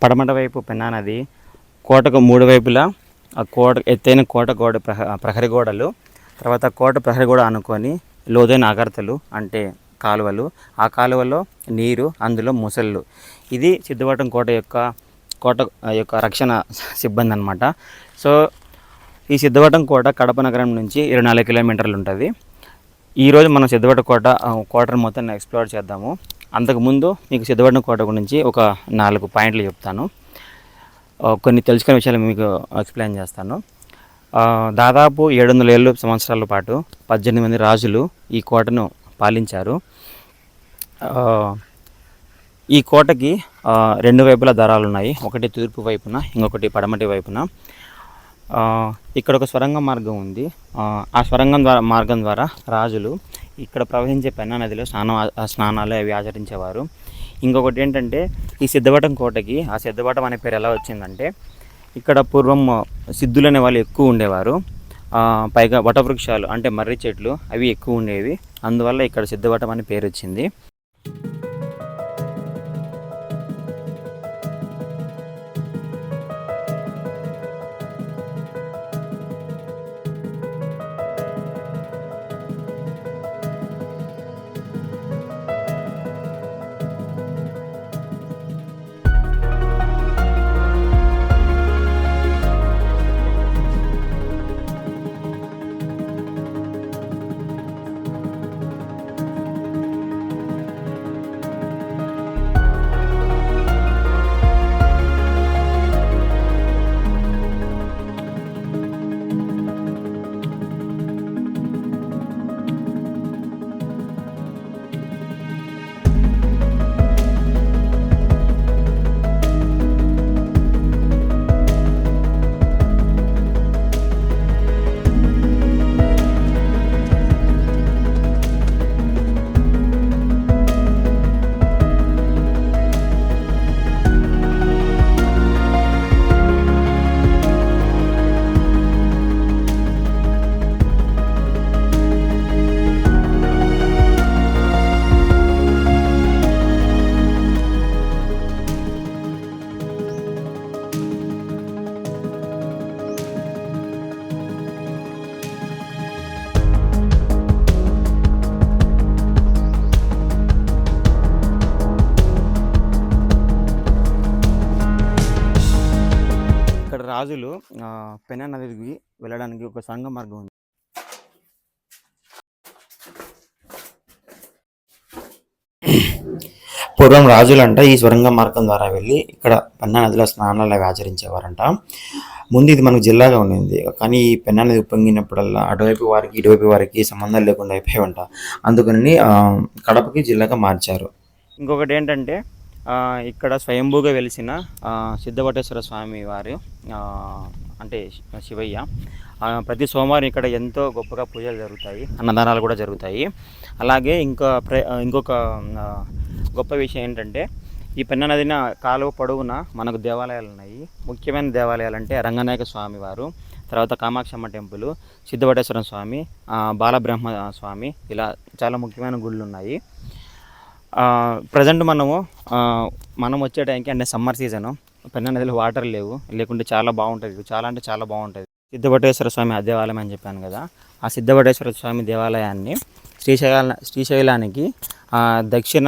పడమట వైపు పెన్నా నది, కోటకు 3 వైపులా ఆ కోట ఎత్తైన కోట గోడ ప్రహరీ గోడలు, తర్వాత కోట ప్రహరీ గోడ అనుకొని లోతైన అగర్తలు అంటే కాలువలు, ఆ కాలువలో నీరు, అందులో ముసళ్ళు. ఇది సిద్ధవటం కోట యొక్క రక్షణ సిబ్బంది అనమాట. సో ఈ సిద్ధవటం కోట కడప నగరం నుంచి 24 కిలోమీటర్లు ఉంటుంది. ఈరోజు మనం సిద్ధవటం కోటను మొత్తం ఎక్స్ప్లోర్ చేద్దాము. అంతకుముందు మీకు సిద్ధవటం కోట గురించి ఒక 4 పాయింట్లు చెప్తాను. కొన్ని తెలుసుకునే విషయాలు మీకు ఎక్స్ప్లెయిన్ చేస్తాను. దాదాపు 700 సంవత్సరాల పాటు 18 మంది రాజులు ఈ కోటను పాలించారు. ఈ కోటకి 2 వైపుల ద్వారాలు ఉన్నాయి. ఒకటి తూర్పు వైపున, ఇంకొకటి పడమటి వైపున. ఇక్కడ ఒక సొరంగ మార్గం ఉంది. ఆ మార్గం ద్వారా రాజులు ఇక్కడ ప్రవహించే పెన్నా నదిలో స్నానాలు అవి ఆచరించేవారు. ఇంకొకటి ఏంటంటే ఈ సిద్ధవటం కోటకి ఆ సిద్ధవటం అనే పేరు ఎలా వచ్చిందంటే, ఇక్కడ పూర్వం సిద్ధులు అనే వాళ్ళు ఎక్కువ ఉండేవారు. పైగా వటవృక్షాలు అంటే మర్రి చెట్లు అవి ఎక్కువ ఉండేవి. అందువల్ల ఇక్కడ సిద్ధవటం అనే పేరు వచ్చింది. రాజులు పెన్నా నదికి వెళ్ళడానికి ఒక సొరంగ మార్గం ఉంది. పూర్వం రాజులంట ఈ సొరంగ మార్గం ద్వారా వెళ్ళి ఇక్కడ పెన్నా నదిలో స్నానాలు అవి ఆచరించేవారంట. ముందు ఇది మనకు జిల్లాగా ఉండింది, కానీ ఈ పెన్నా నది ఉప్పొంగినప్పుడల్లా అటువైపు వారికి ఇటువైపు వారికి సంబంధాలు లేకుండా అయిపోయావంట. అందుకని కడపకి జిల్లాగా మార్చారు. ఇంకొకటి ఏంటంటే ఇక్కడ స్వయంభూగా వెలిసిన సిద్ధవటేశ్వర స్వామి వారు అంటే శివయ్య, ప్రతి సోమవారం ఇక్కడ ఎంతో గొప్పగా పూజలు జరుగుతాయి, అన్నదానాలు కూడా జరుగుతాయి. అలాగే ఇంకొక గొప్ప విషయం ఏంటంటే ఈ పెన్నా నదిన కాలువ పొడవున మనకు దేవాలయాలు ఉన్నాయి. ముఖ్యమైన దేవాలయాలు అంటే రంగనాయక స్వామి వారు, తర్వాత కామాక్షమ్మ టెంపుల్, సిద్ధవటేశ్వర స్వామి, బాలబ్రహ్మ స్వామి, ఇలా చాలా ముఖ్యమైన గుళ్ళు ఉన్నాయి. ప్రజెంట్ మనం వచ్చే టైంకి అంటే సమ్మర్ సీజను, పెన్నా నదిలో వాటర్ లేకుంటే చాలా బాగుంటుంది, చాలా అంటే చాలా బాగుంటుంది. సిద్ధవటేశ్వర స్వామి దేవాలయం అని చెప్పాను కదా, ఆ సిద్ధవటేశ్వర స్వామి దేవాలయాన్ని శ్రీశైలానికి దక్షిణ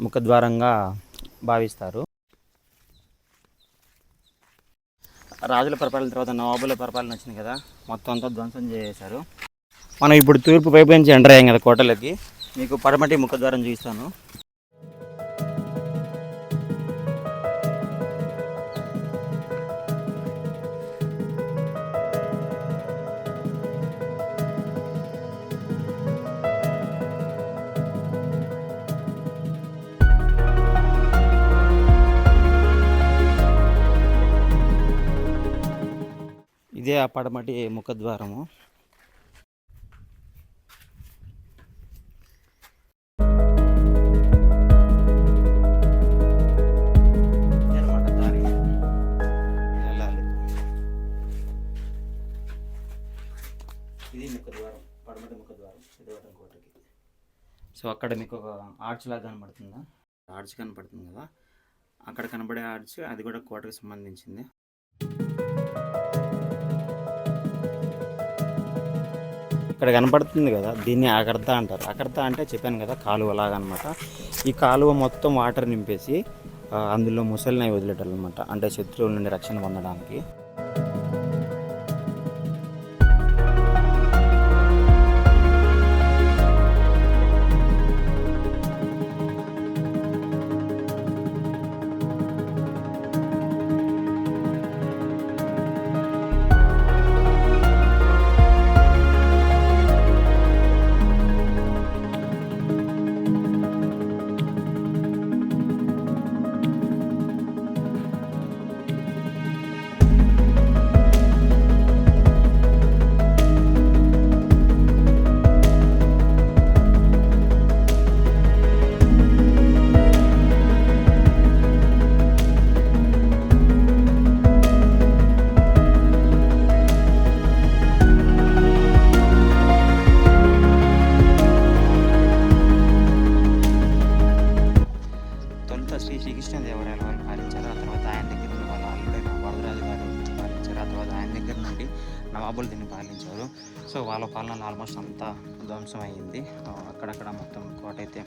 ముఖద్వారంగా భావిస్తారు. రాజుల పరిపాలన తర్వాత నవాబుల పరిపాలన వచ్చింది కదా, మొత్తం అంతా ధ్వంసం చేశారు. మనం ఇప్పుడు తూర్పు వైపు నుంచి ఎంటర్ అయ్యాం కదా కోటలకి. మీకు పడమటి ముఖద్వారం చూపిస్తాను. ఇదే ఆ పడమటి ముఖద్వారము. ఇది ముఖద్వారం, పడమటి ముఖద్వారం సిద్ధవటం కోటకి. సో అక్కడ మీకు ఒక ఆర్చ్ లాగా కనపడుతుందా, ఆర్చ్ కనపడుతుంది కదా, అక్కడ కనబడే ఆర్చ్ అది కూడా కోటకు సంబంధించింది. ఇక్కడ కనపడుతుంది కదా, దీన్ని అకర్త అంటారు. అకర్త అంటే చెప్పాను కదా, కాలువలాగా అనమాట. ఈ కాలువ మొత్తం వాటర్ నింపేసి అందులో ముసలిని వదిలేటారనమాట, అంటే శత్రువుల నుండి రక్షణ పొందడానికి. శ్రీ శ్రీకృష్ణదేవరాయల వారు పాలించారు. ఆ తర్వాత ఆయన దగ్గర నుండి వాళ్ళ అల్లుడైన వరదరాజు గారు పాలించారు. ఆ తర్వాత ఆయన దగ్గర నుండి నవాబులు దీన్ని పాలించారు. సో వాళ్ళ పాలనలో ఆల్మోస్ట్ అంతా ధ్వంసం అయ్యింది. అక్కడక్కడ మొత్తం కోట అయితే